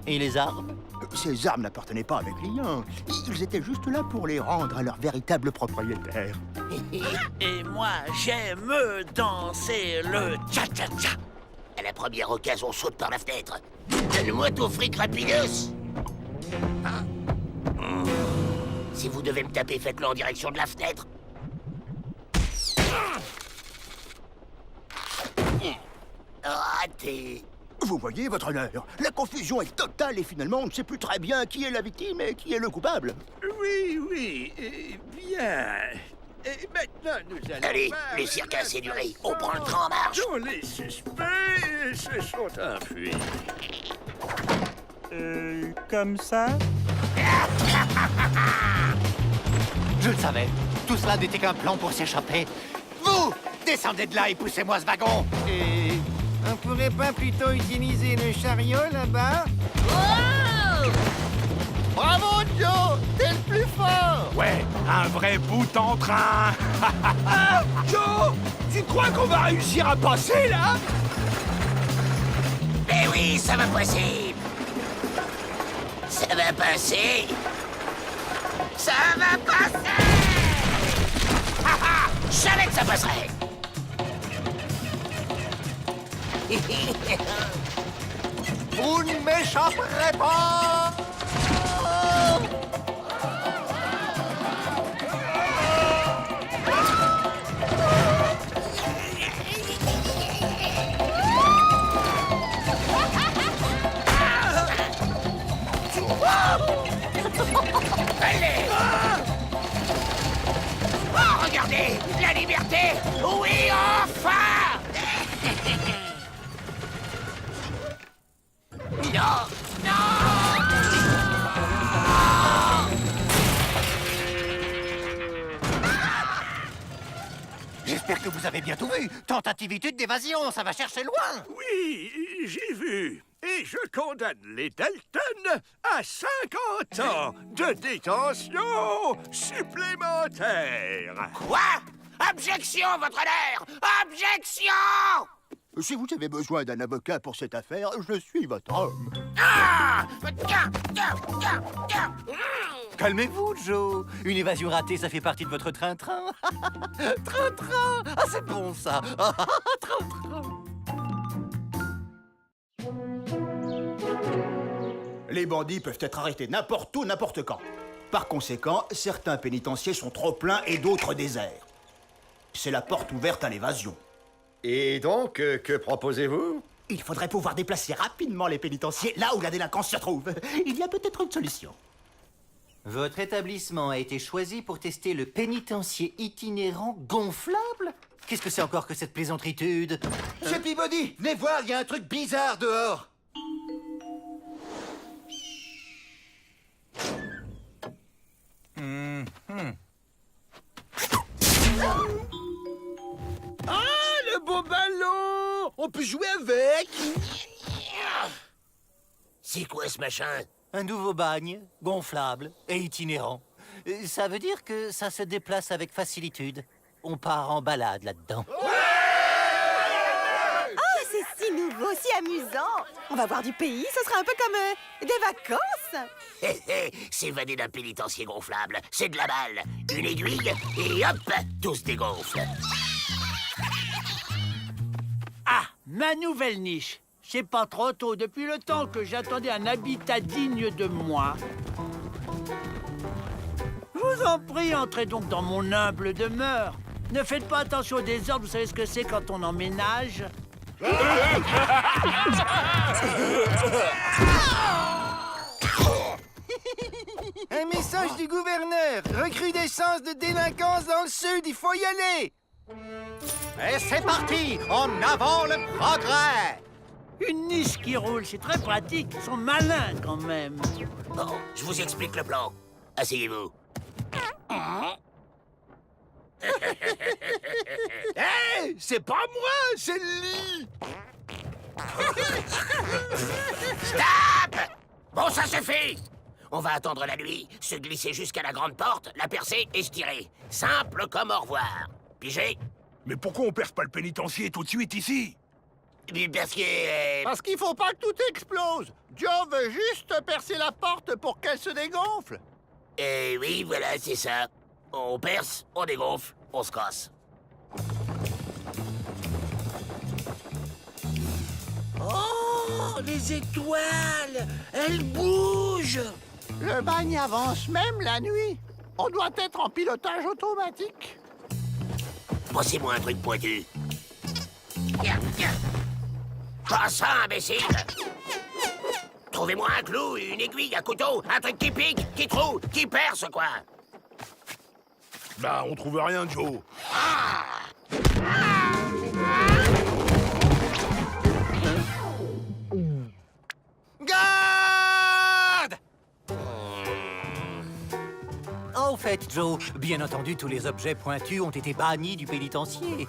Et les armes? Ces armes n'appartenaient pas à mes clients. Ils étaient juste là pour les rendre à leur véritable propriétaire. Et moi, j'aime danser le cha-cha-cha. À la première occasion, on saute par la fenêtre. Donne-moi ton fric rapidos. Hein? Si vous devez me taper, faites-le en direction de la fenêtre. Raté. Vous voyez, votre honneur, la confusion est totale et finalement, on ne sait plus très bien qui est la victime et qui est le coupable. Oui, bien. Et maintenant, nous allons... Allez, le cirque a assez duré. On prend le train en marche. Tous les suspects se sont enfuis. Comme ça? Je le savais. Tout cela n'était qu'un plan pour s'échapper. Vous, descendez de là et poussez-moi ce wagon. Et on pourrait pas plutôt utiliser le chariot là-bas? Bravo, Joe! T'es le plus fort! Ouais, un vrai bout en train. Ah, Joe, tu crois qu'on va réussir à passer, là? Mais oui, ça va passer. Ça va passer. Ça va passer. Je savais que ça passerait. Vous ne m'échapperez pas! Allez! Oh, regardez! La liberté! Oui, enfin! Non! Non! J'espère que vous avez bien tout vu. Tentativité d'évasion, ça va chercher loin. Oui, j'ai vu. Et je condamne les Dalton à 50 ans de détention supplémentaire. Quoi? Objection, votre honneur! Objection! Si vous avez besoin d'un avocat pour cette affaire, je suis votre homme. Ah! Calmez-vous, Joe. Une évasion ratée, ça fait partie de votre train-train. Train-train. Ah, c'est bon, ça. Train-train. Les bandits peuvent être arrêtés n'importe où, n'importe quand. Par conséquent, certains pénitenciers sont trop pleins et d'autres déserts. C'est la porte ouverte à l'évasion. Et donc, que proposez-vous? Il faudrait pouvoir déplacer rapidement les pénitenciers là où la délinquance se trouve. Il y a peut-être une solution. Votre établissement a été choisi pour tester le pénitencier itinérant gonflable? Qu'est-ce que c'est encore que cette plaisanteritude? Monsieur Peabody, venez voir, il y a un truc bizarre dehors. Ah, le beau ballon! On peut jouer avec? C'est quoi ce machin? Un nouveau bagne, gonflable et itinérant. Ça veut dire que ça se déplace avec facilitude. On part en balade là-dedans. Ah, c'est si nouveau, si amusant. On va voir du pays, ce sera un peu comme des vacances. S'évader d'un pénitencier gonflable, c'est de la balle. Une aiguille, et hop, tout se dégonfle. Ah, ma nouvelle niche. C'est pas trop tôt. Depuis le temps que j'attendais un habitat digne de moi. Je vous en prie, entrez donc dans mon humble demeure. Ne faites pas attention au désordre, vous savez ce que c'est quand on emménage. Un message du gouverneur. Recrudescence de délinquance dans le sud, il faut y aller. Et c'est parti! En avant le progrès! Une niche qui roule, c'est très pratique. Ils sont malins quand même. Bon, je vous explique le plan. Asseyez-vous. Hé, c'est pas moi, c'est le lit. Stop! Bon, ça suffit! On va attendre la nuit, se glisser jusqu'à la grande porte, la percer et se tirer. Simple comme au revoir. Pigé? Mais pourquoi on perce pas le pénitencier tout de suite ici? Parce que... Parce qu'il faut pas que tout explose. Joe veut juste percer la porte pour qu'elle se dégonfle. oui, voilà, c'est ça. On perce, on dégonfle, on se casse. Oh, les étoiles! Elles bougent! Le bagne avance même la nuit. On doit être en pilotage automatique. Passez-moi un truc pointu. Pas ça, imbécile! Trouvez-moi un clou, une aiguille, un couteau, un truc qui pique, qui troue, qui perce, quoi! Bah, on trouve rien, Joe. Garde! Au fait, Joe, bien entendu, tous les objets pointus ont été bannis du pénitencier.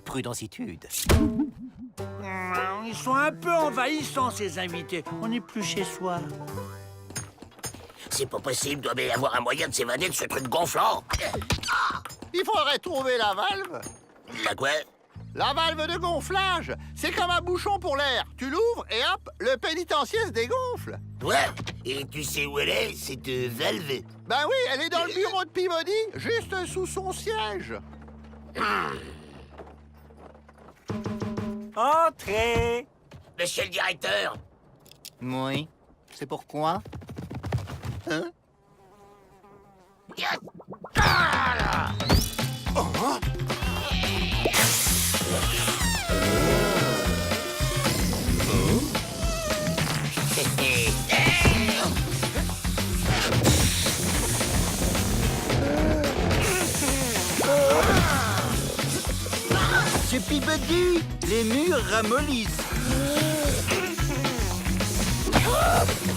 Prudentitude. Ils sont un peu envahissants, ces invités. On n'est plus chez soi. C'est pas possible, doit bien y avoir un moyen de s'évader de ce truc gonflant. Il faudrait trouver la valve. La quoi? La valve de gonflage. C'est comme un bouchon pour l'air. Tu l'ouvres et hop, le pénitencier se dégonfle. Ouais, et tu sais où elle est, cette valve? Ben oui, elle est dans le bureau de Peabody, juste sous son siège. Entrez! Monsieur le directeur, Oui. C'est pourquoi? Hein? Monsieur Peabody, les murs ramollissent.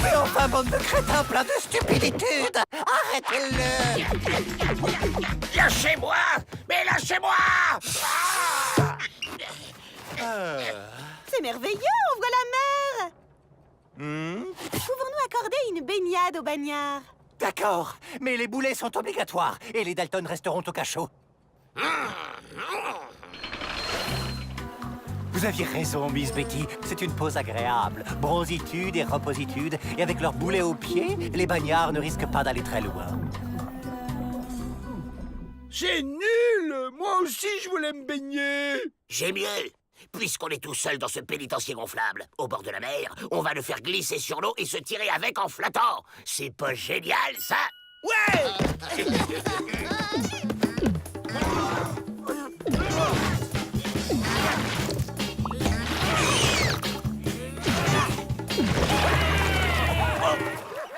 Mais enfin, bande de crétins plein de stupiditude! Arrêtez-le! Lâchez-moi! Mais lâchez-moi! C'est merveilleux, on voit la mer. Pouvons-nous accorder une baignade aux bagnards? D'accord, mais les boulets sont obligatoires et les Dalton resteront au cachot. Vous aviez raison, Miss Betty. C'est une pause agréable. Bronzitude et repositude. Et avec leurs boulets aux pieds, les bagnards ne risquent pas d'aller très loin. C'est nul! Moi aussi, je voulais me baigner! J'ai mieux. Puisqu'on est tout seul dans ce pénitencier gonflable, au bord de la mer, on va le faire glisser sur l'eau et se tirer avec en flottant. C'est pas génial, ça? Ouais!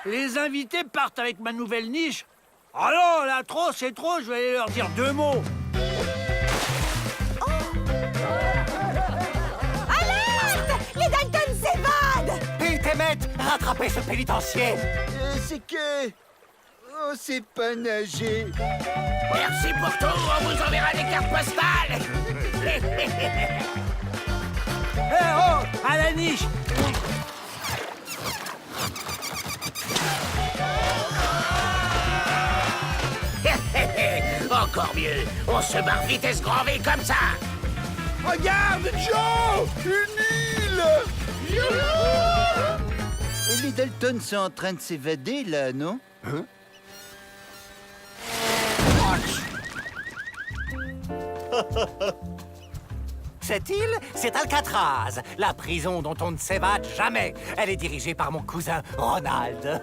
Les invités partent avec ma nouvelle niche. Ah non, là, trop, c'est trop, je vais aller leur dire 2 mots. Alerte! Les Dalton s'évadent! Pete et Met, rattrapez ce pénitencier! C'est que... On sait pas nager. Merci pour tout, on vous enverra des cartes postales! Eh oh, à la niche! Encore mieux, on se barre vitesse grand V comme ça! Regarde, Joe! Une île! Et les Dalton sont en train de s'évader, là, non? Hein? Cette île, c'est Alcatraz, la prison dont on ne s'évade jamais. Elle est dirigée par mon cousin Ronald.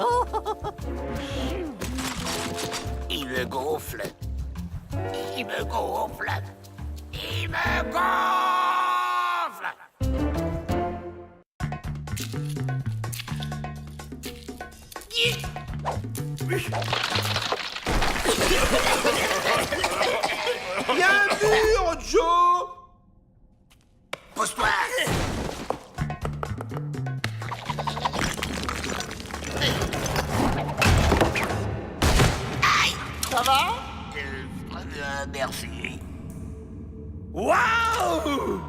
Il me gonfle. Il me gonfle. Il me gonfle. Il y a un mur, Joe! Pousse-toi. Ça va? Merci. Waouh!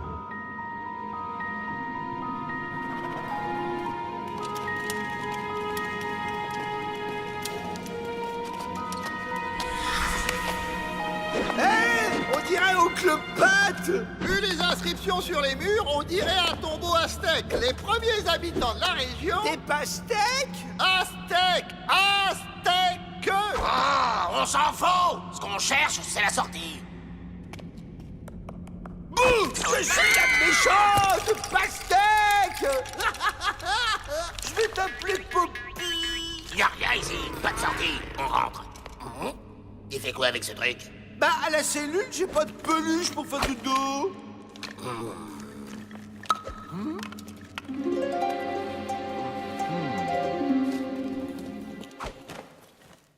Hé! On dirait au Club Pat! Vu les inscriptions sur les murs, on dirait un tombeau aztèque. Les premiers habitants de la région... Des pastèques? Aztèques! Aztèques! Ah, on s'en fout. Ce qu'on cherche, c'est la sortie. Bouh! Je suis la méchante pastèque! Je vais t'appeler Poppy! Y'a rien ici, pas de sortie. On rentre. Il fait quoi avec ce truc? Bah, à la cellule, j'ai pas de peluche pour faire du dos.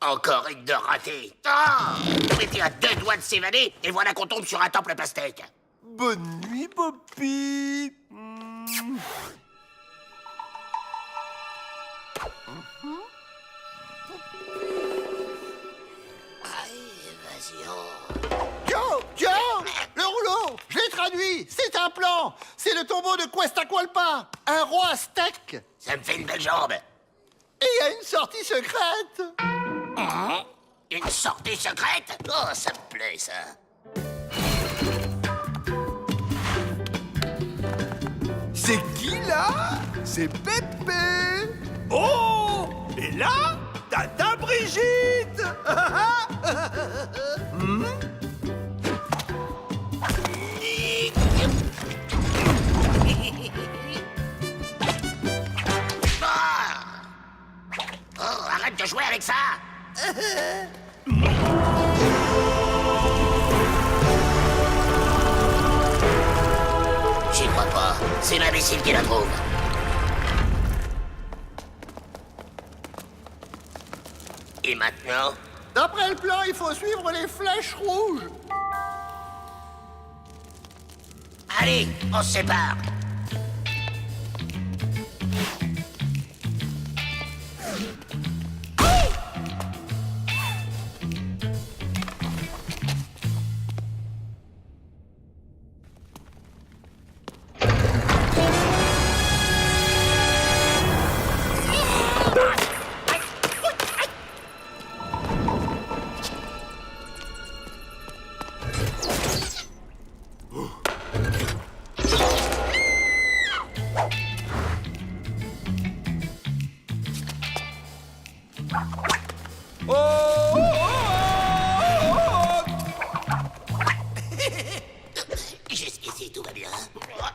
Encore une de ratée. Ah! On était à 2 doigts de s'évader, et voilà qu'on tombe sur un temple pastèque. Bonne nuit, Poppy! Joe! Le rouleau! Je l'ai traduit! C'est un plan! C'est le tombeau de Questacualpa, un roi aztèque! Ça me fait une belle jambe. Et il y a une sortie secrète! Une sortie secrète? Oh, ça me plaît, ça. C'est qui, là? C'est Pépé! Oh! Et là, Tata Brigitte! C'est l'imbécile qui la trouve. Et maintenant? D'après le plan, il faut suivre les flèches rouges. Allez, on se sépare. Jusqu'ici, tout va bien.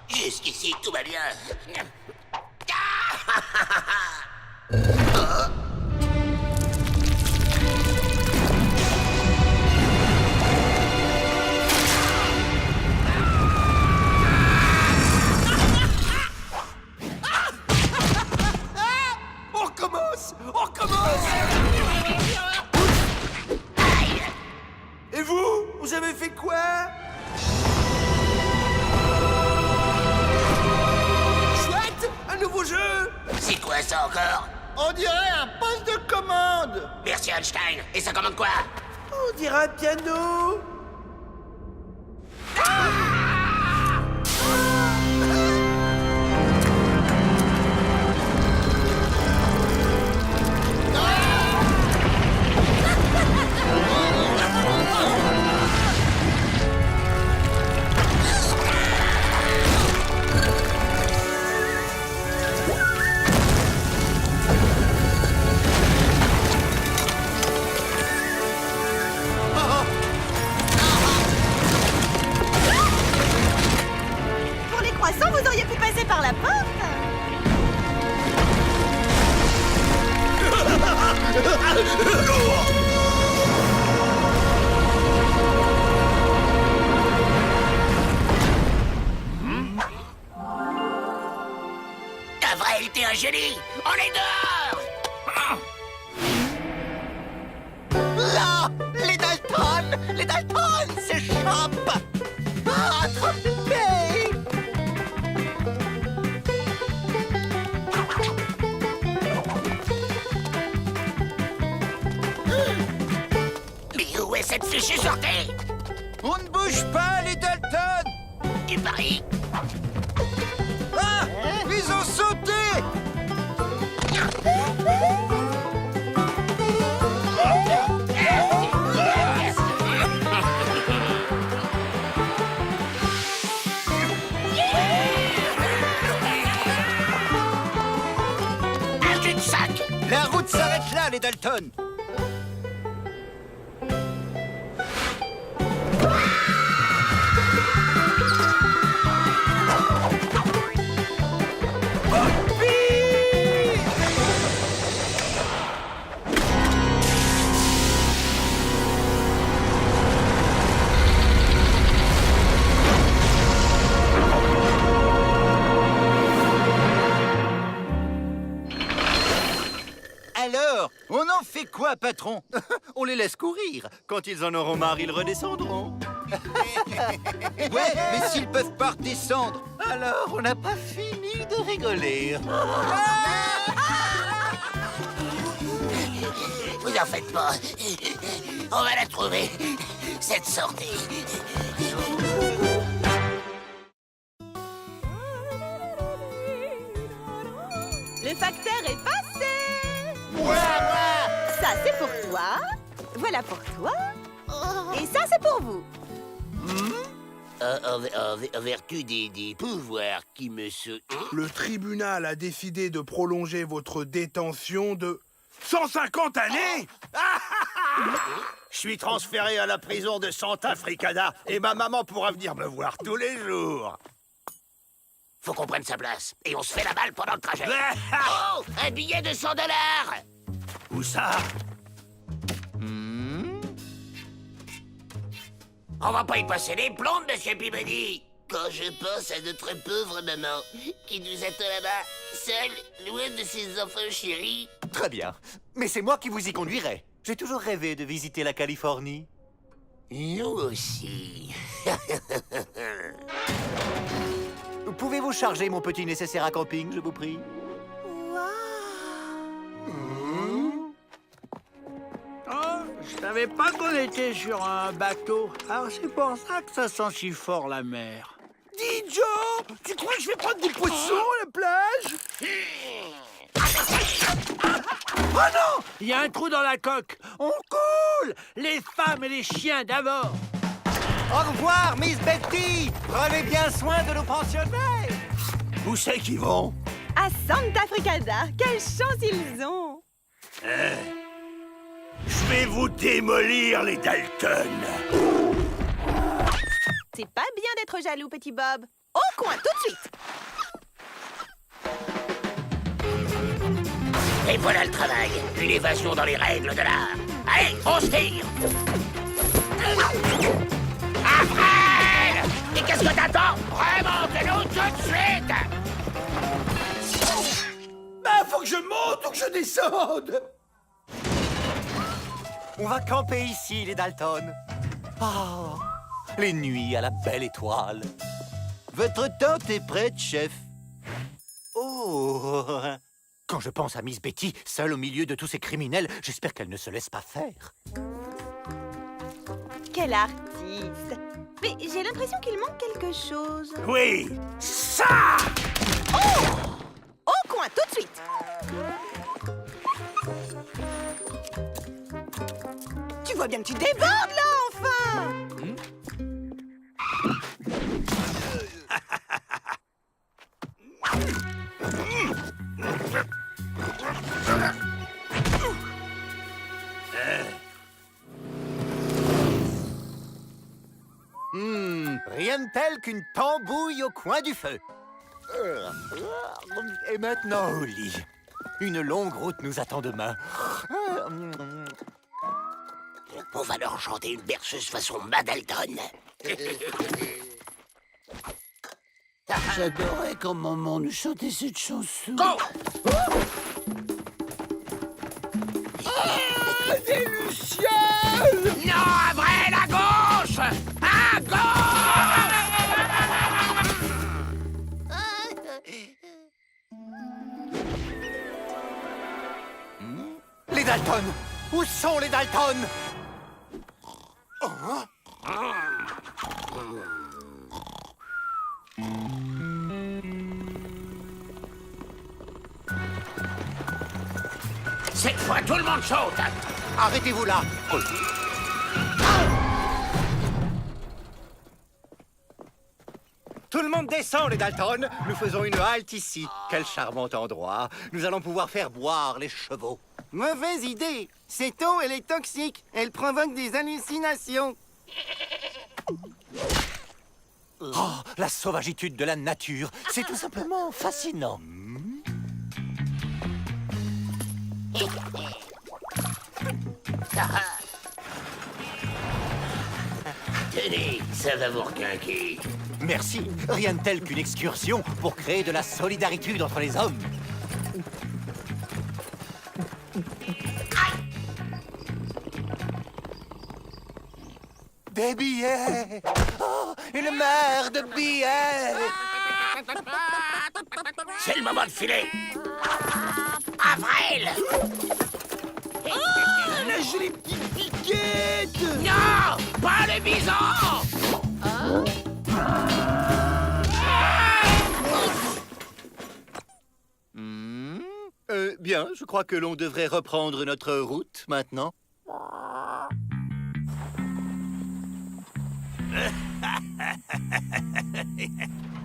Jusqu'ici, tout va bien. On recommence! On recommence! Et vous? Vous avez fait quoi? Chouette! Un nouveau jeu! C'est quoi ça encore? On dirait un poste de commande. Merci Einstein. Et ça commande quoi? On dirait un piano! Pour les croissants, vous auriez pu passer par la porte. Ta vrai, t'es un génie. On est dehors. Là, les Dalton! Les Dalton s'échappent! Attrapez! Mais où est cette fichue sortie? On ne bouge pas, les Dalton! Du Paris? Ah! Ils ont sauté! Un cul-de-sac. La route s'arrête là, les Dalton! Alors, on en fait quoi, patron? On les laisse courir. Quand ils en auront marre, ils redescendront. Ouais, mais s'ils peuvent pas redescendre? Alors, on n'a pas fini de rigoler. Vous en faites pas. On va la trouver, cette sortie. Le facteur est passé. Ça, c'est pour toi. Voilà pour toi. Et ça, c'est pour vous. En vertu des pouvoirs qui me se... Le tribunal a décidé de prolonger votre détention de 150 années. Je suis transféré à la prison de Santa Fricada et ma maman pourra venir me voir tous les jours. Faut qu'on prenne sa place. Et on se fait la balle pendant le trajet. Oh, un billet de $100. Où ça? On va pas y passer les plombs, monsieur Peabody. Quand je pense à notre pauvre maman, qui nous attend là-bas, seule, loin de ses enfants chéris. Très bien. Mais c'est moi qui vous y conduirai. J'ai toujours rêvé de visiter la Californie. Nous aussi. Pouvez-vous charger mon petit nécessaire à camping, je vous prie? Oh, je savais pas qu'on était sur un bateau. Alors c'est pour ça que ça sent si fort la mer. Dis, Joe, tu crois que je vais prendre des poissons à la plage? Oh non! Il y a un trou dans la coque. On coule! Les femmes et les chiens d'abord. Au revoir, Miss Betty. Prenez bien soin de nos pensionnaires. Où c'est qu'ils vont? À Santa Fricada. Quelle chance ils ont! Je vais vous démolir, les Dalton. C'est pas bien d'être jaloux, petit Bob. Au coin, tout de suite! Et voilà le travail. Une évasion dans les règles de l'art. Allez, on se tire. Alfred! Et qu'est-ce que t'attends? Remonte-nous tout de suite! Bah, faut que je monte ou que je descende. On va camper ici, les Dalton. Ah, les nuits à la belle étoile. Votre tente est prête, chef. Oh, quand je pense à Miss Betty, seule au milieu de tous ces criminels, j'espère qu'elle ne se laisse pas faire. Quel artiste! Mais j'ai l'impression qu'il manque quelque chose. Oui, ça! Oh! Au coin, tout de suite! Tu vois bien que tu débordes, là, enfin! Rien de tel qu'une tambouille au coin du feu. Et maintenant au lit. Une longue route nous attend demain. On va leur chanter une berceuse façon Madalton. J'adorais quand maman nous chantait cette chanson. Go! Des lucioles! Non, à vrai, à gauche! À gauche! Les Dalton! Où sont les Dalton? Cette fois, tout le monde saute! Arrêtez-vous là! Tout le monde descend, les Dalton. Nous faisons une halte ici. Quel charmant endroit. Nous allons pouvoir faire boire les chevaux. Mauvaise idée. Cette eau, elle est toxique. Elle provoque des hallucinations. Oh, la sauvagitude de la nature. C'est tout simplement fascinant. Tenez, ça va vous requinquer. Merci. Rien de tel qu'une excursion pour créer de la solidarité entre les hommes. Des billets! Oh, une mer de billets! C'est le moment de filer. Avril! La jolie petite piquette! Non! Pas les bisons! Bien, je crois que l'on devrait reprendre notre route maintenant.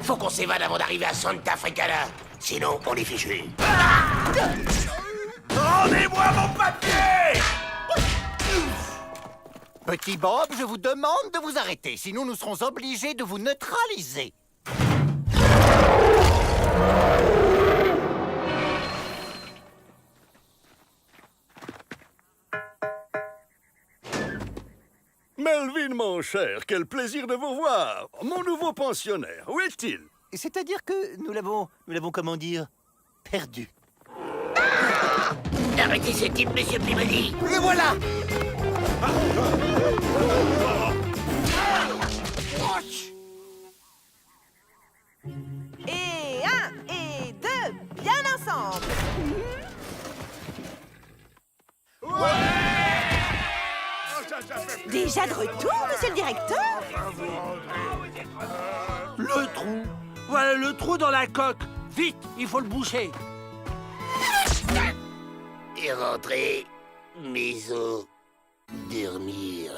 Faut qu'on s'évade avant d'arriver à Santa Fricada. Sinon, on est fichu. Rendez-moi mon papier! Petit Bob, je vous demande de vous arrêter, sinon nous serons obligés de vous neutraliser. Melvin mon cher, quel plaisir de vous voir. Mon nouveau pensionnaire, où est-il? C'est-à-dire que nous l'avons, comment dire, perdu. Arrêtez ce type, monsieur Peabody. Le voilà. Et 1 et 2, bien ensemble. Déjà de retour, monsieur le directeur? Le trou. Voilà le trou dans la coque. Vite, il faut le boucher. Et rentrer, mais dormir.